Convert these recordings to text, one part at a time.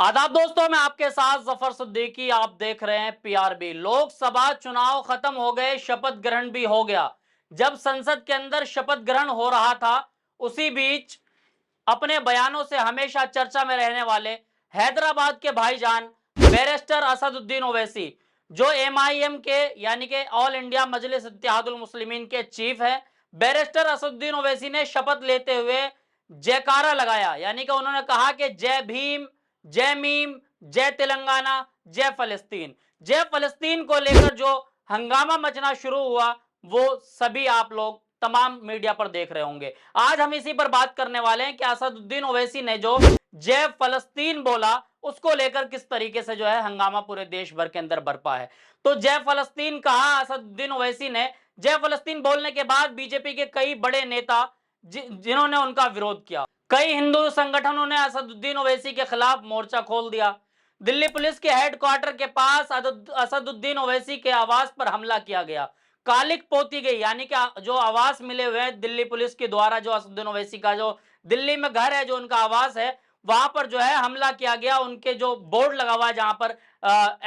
आदाब दोस्तों, मैं आपके साथ जफर सिद्दीकी। आप देख रहे हैं पीआरबी। लोकसभा चुनाव खत्म हो गए, शपथ ग्रहण भी हो गया। जब संसद के अंदर शपथ ग्रहण हो रहा था, उसी बीच अपने बयानों से हमेशा चर्चा में रहने वाले हैदराबाद के भाईजान बैरिस्टर असदुद्दीन ओवैसी, जो एमआईएम के यानी कि ऑल इंडिया मजलिस इत्तेहादुल मुस्लिमीन के चीफ है, बैरिस्टर असदुद्दीन ओवैसी ने शपथ लेते हुए जयकारा लगाया। यानी कि उन्होंने कहा कि जय भीम, जय मीम, जय तेलंगाना, जय फलस्तीन। जय फलस्तीन को लेकर जो हंगामा मचना शुरू हुआ, वो सभी आप लोग तमाम मीडिया पर देख रहे होंगे। आज हम इसी पर बात करने वाले हैं कि असदुद्दीन ओवैसी ने जो जय फलस्तीन बोला, उसको लेकर किस तरीके से जो है हंगामा पूरे देश भर के अंदर बरपा है। तो जय फलस्तीन कहा असदुद्दीन ओवैसी ने। जय फलस्तीन बोलने के बाद बीजेपी के कई बड़े नेता जिन्होंने उनका विरोध किया, कई हिंदू संगठनों ने असदुद्दीन ओवैसी के खिलाफ मोर्चा खोल दिया। दिल्ली पुलिस के हेडक्वार्टर के पास असदुद्दीन ओवैसी के आवास पर हमला किया गया, कालिक पोती गई। यानी कि जो आवास मिले हुए हैं दिल्ली पुलिस के द्वारा, जो असदुद्दीन ओवैसी का जो दिल्ली में घर है, जो उनका आवास है, वहां पर जो है हमला किया गया। उनके जो बोर्ड लगा हुआ है, जहां पर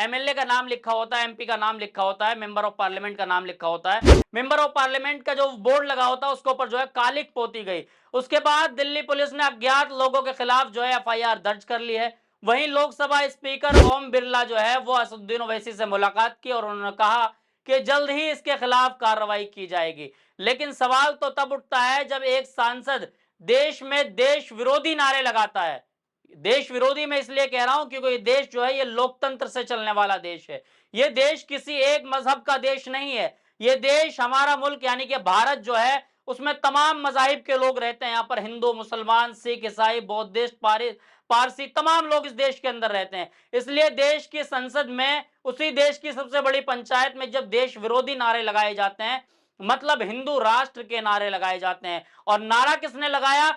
एमएलए का नाम लिखा होता है, एमपी का नाम लिखा होता है, मेंबर ऑफ पार्लियामेंट का नाम लिखा होता है, मेंबर ऑफ पार्लियामेंट का जो बोर्ड लगा होता है, उसके ऊपर जो है कालिक पोती गई। उसके बाद दिल्ली पुलिस ने अज्ञात लोगों के खिलाफ जो है एफआईआर दर्ज कर ली है। वहीं लोकसभा स्पीकर ओम बिरला जो है वो असदुद्दीन ओवैसी से मुलाकात की और उन्होंने कहा कि जल्द ही इसके खिलाफ कार्रवाई की जाएगी। लेकिन सवाल तो तब उठता है जब एक सांसद देश में देश विरोधी नारे लगाता है। देश विरोधी मैं इसलिए कह रहा हूं क्योंकि ये देश जो है ये लोकतंत्र से चलने वाला देश है। ये देश किसी एक मजहब का देश नहीं है। ये देश, हमारा मुल्क यानी कि भारत जो है, उसमें तमाम मजाहिब के लोग रहते हैं। यहाँ पर हिंदू, मुसलमान, सिख, ईसाई, बौद्धिस्ट, पारसी, तमाम लोग इस देश के अंदर रहते हैं। इसलिए देश की संसद में, उसी देश की सबसे बड़ी पंचायत में जब देश विरोधी नारे लगाए जाते हैं, मतलब हिंदू राष्ट्र के नारे लगाए जाते हैं। और नारा किसने लगाया?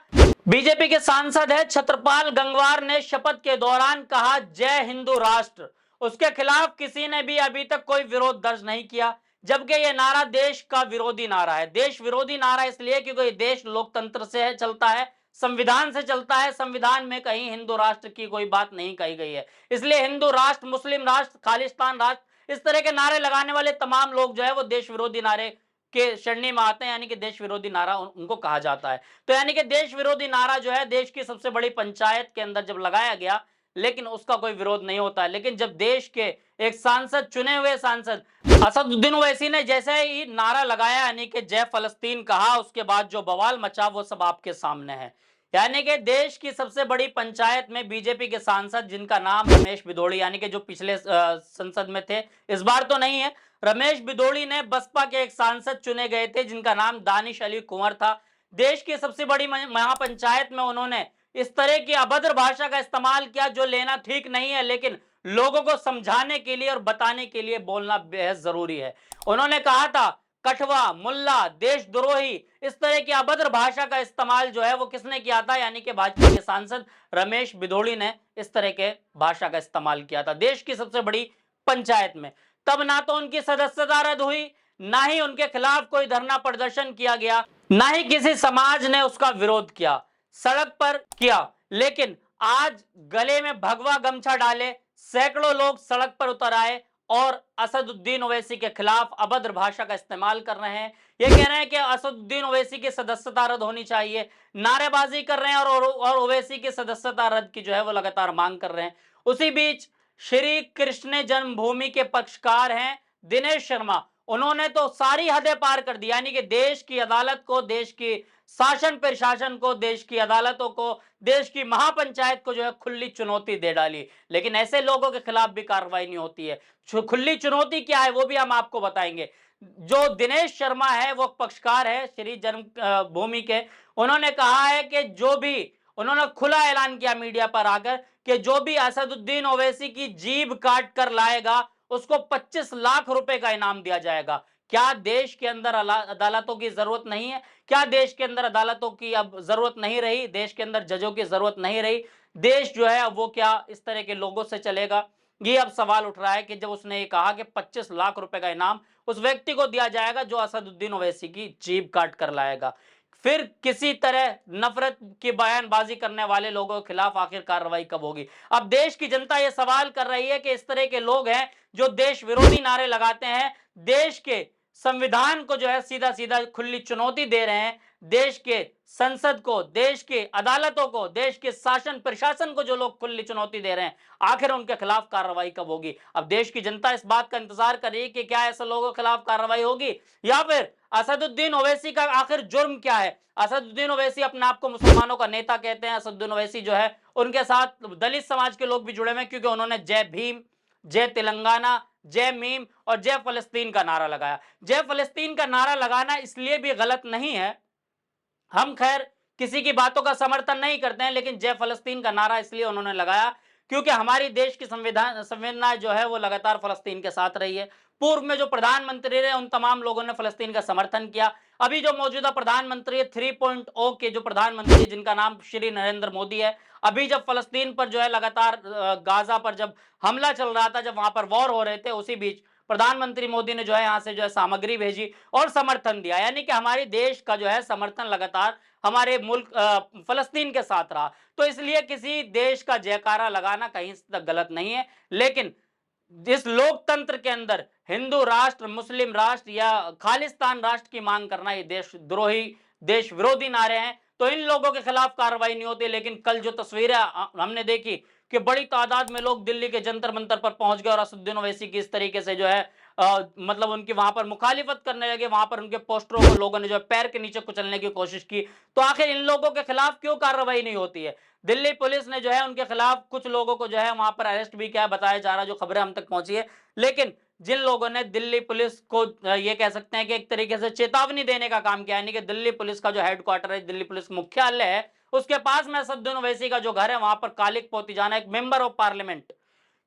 बीजेपी के सांसद है छत्रपाल गंगवार ने शपथ के दौरान कहा जय हिंदू राष्ट्र। उसके खिलाफ किसी ने भी अभी तक कोई विरोध दर्ज नहीं किया, जबकि यह नारा देश का विरोधी नारा है। देश विरोधी नारा इसलिए क्योंकि देश लोकतंत्र से चलता है, संविधान से चलता है। संविधान में कहीं हिंदू राष्ट्र की कोई बात नहीं कही गई है। इसलिए हिंदू राष्ट्र, मुस्लिम राष्ट्र, खालिस्तान राष्ट्र, इस तरह के नारे लगाने वाले तमाम लोग जो है वो देश विरोधी नारे के श्रेणी में आते हैं। यानी कि देश विरोधी नारा उनको कहा जाता है। तो यानी कि देश विरोधी नारा जो है देश की सबसे बड़ी पंचायत के अंदर जब लगाया गया, लेकिन उसका कोई विरोध नहीं होता है। लेकिन जब देश के एक सांसद, चुने हुए सांसद असदुद्दीन ओवैसी ने जैसे ही नारा लगाया, यानी कि जय फलस्तीन कहा, उसके बाद जो बवाल मचा वो सब आपके सामने है। यानी कि देश की सबसे बड़ी पंचायत में बीजेपी के सांसद, जिनका नाम रमेश बिधोड़ी, यानी कि जो पिछले संसद में थे, इस बार तो नहीं है, रमेश बिधोड़ी ने बसपा के एक सांसद चुने गए थे जिनका नाम दानिश अली कुंवर था। देश की सबसे बड़ी महापंचायत में उन्होंने इस तरह की अभद्र भाषा का इस्तेमाल किया जो लेना ठीक नहीं है, लेकिन लोगों को समझाने के लिए और बताने के लिए बोलना बेहद जरूरी है। उन्होंने कहा था कठवा, मुल्ला, देशद्रोही, इस तरह की अभद्र भाषा का इस्तेमाल जो है वो किसने किया था? यानी कि भाजपा के सांसद रमेश बिधोड़ी ने इस तरह के भाषा का इस्तेमाल किया था देश की सबसे बड़ी पंचायत में। तब ना तो उनकी सदस्यता रद्द हुई, ना ही उनके खिलाफ कोई धरना प्रदर्शन किया गया, ना ही किसी समाज ने उसका विरोध किया, सड़क पर किया। लेकिन आज गले में भगवा गमछा डाले सैकड़ों लोग सड़क पर उतर आए और असदुद्दीन ओवैसी के खिलाफ अभद्र भाषा का इस्तेमाल कर रहे हैं। ये कह रहे हैं कि असदुद्दीन ओवैसी की सदस्यता रद्द होनी चाहिए, नारेबाजी कर रहे हैं और ओवैसी की सदस्यता रद्द की जो है वो लगातार मांग कर रहे हैं। उसी बीच श्री कृष्ण जन्मभूमि के पक्षकार हैं दिनेश शर्मा, उन्होंने तो सारी हदें पार कर दी। यानी कि देश की अदालत को, देश की शासन प्रशासन को, देश की अदालतों को, देश की महापंचायत को जो है खुली चुनौती दे डाली। लेकिन ऐसे लोगों के खिलाफ भी कार्रवाई नहीं होती है। खुली चुनौती क्या है वो भी हम आपको बताएंगे। जो दिनेश शर्मा है वो पक्षकार है श्री जन्म भूमि के, उन्होंने कहा है कि जो भी, उन्होंने खुला ऐलान किया मीडिया पर आकर कि जो भी असदुद्दीन ओवैसी की जीभ काट कर लाएगा उसको 25 लाख रुपए का इनाम दिया जाएगा। क्या देश के अंदर अदालतों की जरूरत नहीं है? क्या देश के अंदर अदालतों की अब जरूरत नहीं रही? देश के अंदर जजों की जरूरत नहीं रही? देश जो है वो क्या इस तरह के लोगों से चलेगा? ये अब सवाल उठ रहा है कि जब उसने ये कहा कि 25 लाख रुपए का इनाम उस व्यक्ति को दिया जाएगा जो असदुद्दीन ओवैसी की जीभ काट कर लाएगा। फिर किसी तरह नफरत की बयानबाजी करने वाले लोगों के खिलाफ आखिर कार्रवाई कब होगी? अब देश की जनता यह सवाल कर रही है कि इस तरह के लोग हैं जो देश विरोधी नारे लगाते हैं, देश के संविधान को जो है सीधा सीधा खुली चुनौती दे रहे हैं, देश के संसद को, देश के अदालतों को, देश के शासन प्रशासन को जो लोग खुली चुनौती दे रहे हैं, आखिर उनके खिलाफ कार्रवाई कब होगी? अब देश की जनता इस बात का इंतजार कर रही है कि क्या ऐसे लोगों के खिलाफ कार्रवाई होगी, या फिर असदुद्दीन ओवैसी का आखिर जुर्म क्या है? असदुद्दीन ओवैसी अपने आप को मुसलमानों का नेता कहते हैं। असदुद्दीन ओवैसी जो है उनके साथ दलित समाज के लोग भी जुड़े हुए हैं, क्योंकि उन्होंने जय भीम, जय तेलंगाना, जय मीम और जय फलस्तीन का नारा लगाया। जय फलस्तीन का नारा लगाना इसलिए भी गलत नहीं है, हम खैर किसी की बातों का समर्थन नहीं करते हैं, लेकिन जय फलस्तीन का नारा इसलिए उन्होंने लगाया क्योंकि हमारी देश की संवेदना जो है वो लगातार फलस्तीन के साथ रही है। पूर्व में जो प्रधानमंत्री रहे उन तमाम लोगों ने फलस्तीन का समर्थन किया। अभी जो मौजूदा प्रधानमंत्री है 3.0 के जो प्रधानमंत्री जिनका नाम श्री नरेंद्र मोदी है, अभी जब फलस्तीन पर जो है लगातार गाजा पर जब हमला चल रहा था, जब वहां पर वॉर हो रहे थे, उसी बीच प्रधानमंत्री मोदी ने जो है यहां से जो है सामग्री भेजी और समर्थन दिया, यानी कि हमारे देश का जो है समर्थन लगातार हमारे मुल्क फलस्तीन के साथ रहा। तो इसलिए किसी देश का जयकारा लगाना कहीं तक गलत नहीं है, लेकिन जिस लोकतंत्र के अंदर हिंदू राष्ट्र, मुस्लिम राष्ट्र या खालिस्तान राष्ट्र की मांग करना ये देशद्रोही, देश विरोधी नारे हैं, तो इन लोगों के खिलाफ कार्रवाई नहीं होती। लेकिन कल जो तस्वीरें हमने देखी कि बड़ी तादाद में लोग दिल्ली के जंतर मंतर पर पहुंच गए और असदुद्दीन ओवैसी की इस तरीके से जो है मतलब उनकी वहां पर मुखालिफत करने लगे, वहां पर उनके पोस्टरों को लोगों ने जो पैर के नीचे कुचलने की कोशिश की। तो आखिर इन लोगों के खिलाफ क्यों कार्रवाई नहीं होती है? दिल्ली पुलिस ने जो है उनके खिलाफ कुछ लोगों को जो है वहां पर अरेस्ट भी किया, बताया जा रहा है, जो खबरें हम तक पहुंची है। लेकिन जिन लोगों ने दिल्ली पुलिस को ये कह सकते हैं कि एक तरीके से चेतावनी देने का काम किया, यानी कि दिल्ली पुलिस का जो हेडक्वार्टर है, दिल्ली पुलिस मुख्यालय है, उसके पास में असदुद्दीन ओवैसी का जो घर है, वहां पर कालिक पोती जाना, एक मेंबर ऑफ पार्लियामेंट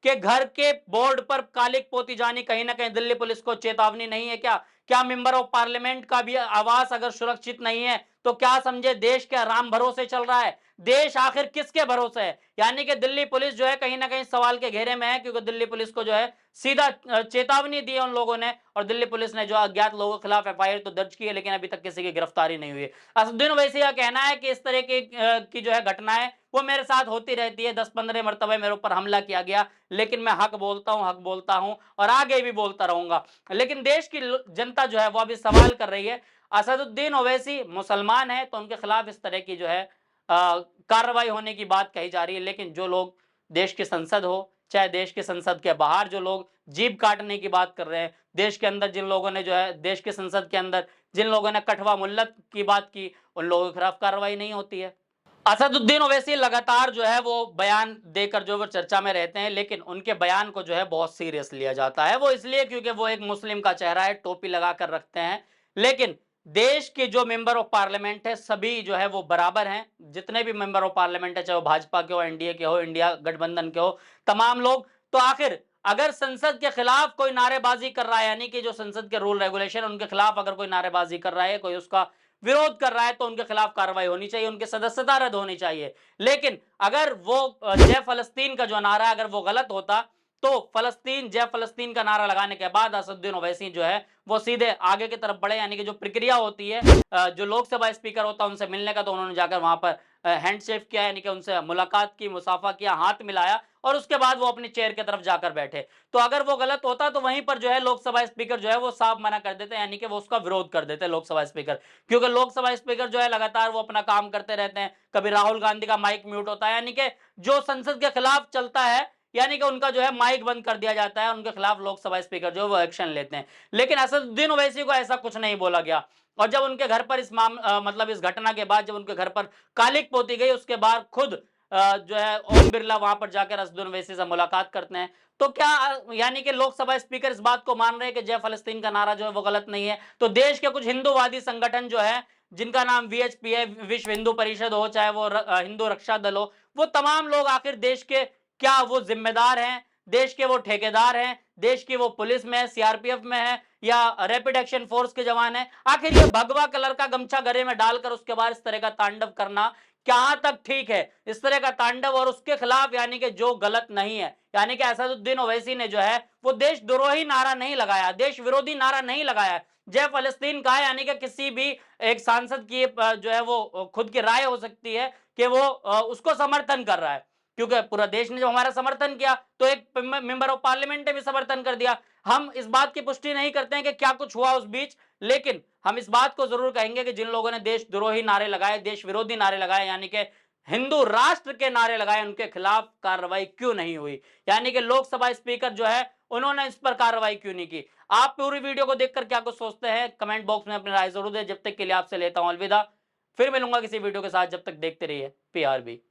के घर के बोर्ड पर कालिक पोती जानी कहीं ना कहीं दिल्ली पुलिस को चेतावनी नहीं है क्या? क्या मेंबर ऑफ पार्लियामेंट का भी आवास अगर सुरक्षित नहीं है तो क्या समझे देश क्या राम भरोसे चल रहा है? देश आखिर किसके भरोसे है? यानी कि दिल्ली पुलिस जो है कहीं ना कहीं सवाल के घेरे में है, क्योंकि दिल्ली पुलिस को जो है सीधा चेतावनी दी है उन लोगों ने, और दिल्ली पुलिस ने जो अज्ञात लोगों के खिलाफ एफआईआर तो दर्ज की है, लेकिन अभी तक किसी की गिरफ्तारी नहीं हुई है। असदुद्दीन ओवैसी का कहना है कि इस तरह की जो है घटनाएं वो मेरे साथ होती रहती है, 10-15 मरतबा मेरे ऊपर हमला किया गया, लेकिन मैं हक बोलता हूं और आगे भी बोलता रहूंगा। लेकिन देश की जनता जो है वो अभी सवाल कर रही है, असदुद्दीन ओवैसी मुसलमान है तो उनके खिलाफ इस तरह की जो है कार्रवाई होने की बात कही जा रही है, लेकिन जो लोग देश की संसद हो, चाहे देश की संसद के बाहर जो लोग जीभ काटने की बात कर रहे हैं, देश के अंदर जिन लोगों ने जो है देश की संसद के अंदर जिन लोगों ने कठवा मुल्लत की बात की, उन लोगों के खिलाफ कार्रवाई नहीं होती है। असदुद्दीन ओवैसी लगातार जो है वो बयान देकर जो वो चर्चा में रहते हैं, लेकिन उनके बयान को जो है बहुत सीरियस लिया जाता है। वो इसलिए क्योंकि वो एक मुस्लिम का चेहरा है, टोपी लगा कर रखते हैं, लेकिन देश के जो मेंबर ऑफ पार्लियामेंट है सभी जो है वो बराबर हैं। जितने भी मेंबर ऑफ पार्लियामेंट है, चाहे वो भाजपा के हो, एनडीए के हो, इंडिया गठबंधन के हो, तमाम लोग। तो आखिर अगर संसद के खिलाफ कोई नारेबाजी कर रहा है, यानी कि जो संसद के रूल रेगुलेशन उनके खिलाफ अगर कोई नारेबाजी कर रहा है, कोई उसका विरोध कर रहा है, तो उनके खिलाफ कार्रवाई होनी चाहिए, उनकी सदस्यता रद्द होनी चाहिए। लेकिन अगर वो जय फलस्तीन का जो नारा अगर वो गलत होता, तो फलस्तीन जय फलस्तीन का नारा लगाने के बाद असदुद्दीन ओवैसी जो है वो सीधे आगे की तरफ बढ़े, यानी कि जो प्रक्रिया होती है, जो लोकसभा स्पीकर होता है उनसे मिलने का, तो उन्होंने जाकर वहां पर हैंडशेक किया, यानी कि उनसे मुलाकात की, मुसाफा किया, हाथ मिलाया, और उसके बाद वो अपनी चेयर की तरफ जाकर बैठे। तो अगर वो गलत होता तो वहीं पर जो है लोकसभा स्पीकर जो है वो साफ मना कर देते, यानी कि वो उसका विरोध कर देते लोकसभा स्पीकर, क्योंकि लोकसभा स्पीकर जो है लगातार वो अपना काम करते रहते हैं। कभी राहुल गांधी का माइक म्यूट होता है, यानी कि जो संसद के खिलाफ चलता है, यानी कि उनका जो है माइक बंद कर दिया जाता है, उनके खिलाफ लोकसभा स्पीकर जो है वो एक्शन लेते हैं। लेकिन असदुद्दीन ओवैसी को ऐसा कुछ नहीं बोला गया, और जब उनके घर पर मतलब इस घटना के बाद जब उनके घर पर कालिक पोती गई, उसके बाद खुद जो है ओम बिरला वहां पर जाकर असदुद्दीन ओवैसी से मुलाकात करते हैं। तो क्या यानी कि लोकसभा स्पीकर इस बात को मान रहे हैं कि जय फलस्तीन का नारा जो है वो गलत नहीं है? तो देश के कुछ हिंदूवादी संगठन जो है, जिनका नाम वीएचपी है, विश्व हिंदू परिषद हो, चाहे वो हिंदू रक्षा दल हो, वो तमाम लोग आखिर देश के क्या वो जिम्मेदार हैं? देश के वो ठेकेदार हैं? देश की वो पुलिस में है, सीआरपीएफ में है, या रैपिड एक्शन फोर्स के जवान हैं? आखिर ये भगवा कलर का गमछा गले में डालकर उसके बाद इस तरह का तांडव करना, कहां तक ठीक है इस तरह का तांडव, और उसके खिलाफ यानी कि जो गलत नहीं है, यानी कि असदुद्दीन ओवैसी ने जो है वो देशद्रोही नारा नहीं लगाया, देश विरोधी नारा नहीं लगाया, जय फलस्तीन कहा, यानी कि किसी भी एक सांसद की जो है वो खुद की राय हो सकती है कि वो उसको समर्थन कर रहा है, क्योंकि पूरा देश ने जो हमारा समर्थन किया तो एक मेंबर ऑफ पार्लियामेंट ने भी समर्थन कर दिया। हम इस बात की पुष्टि नहीं करते हैं कि क्या कुछ हुआ उस बीच, लेकिन हम इस बात को जरूर कहेंगे कि जिन लोगों ने देशद्रोही नारे लगाए, देश विरोधी नारे लगाए, यानी कि हिंदू राष्ट्र के नारे लगाए, उनके खिलाफ कार्रवाई क्यों नहीं हुई, यानी कि लोकसभा स्पीकर जो है उन्होंने इस पर कार्रवाई क्यों नहीं की। आप पूरी वीडियो को देखकर क्या कुछ सोचते हैं कमेंट बॉक्स में अपनी राय जरूर दें। जब तक के लिए आपसे लेता हूं अलविदा, फिर मिलूंगा किसी वीडियो के साथ, जब तक देखते रहिए पीआरबी।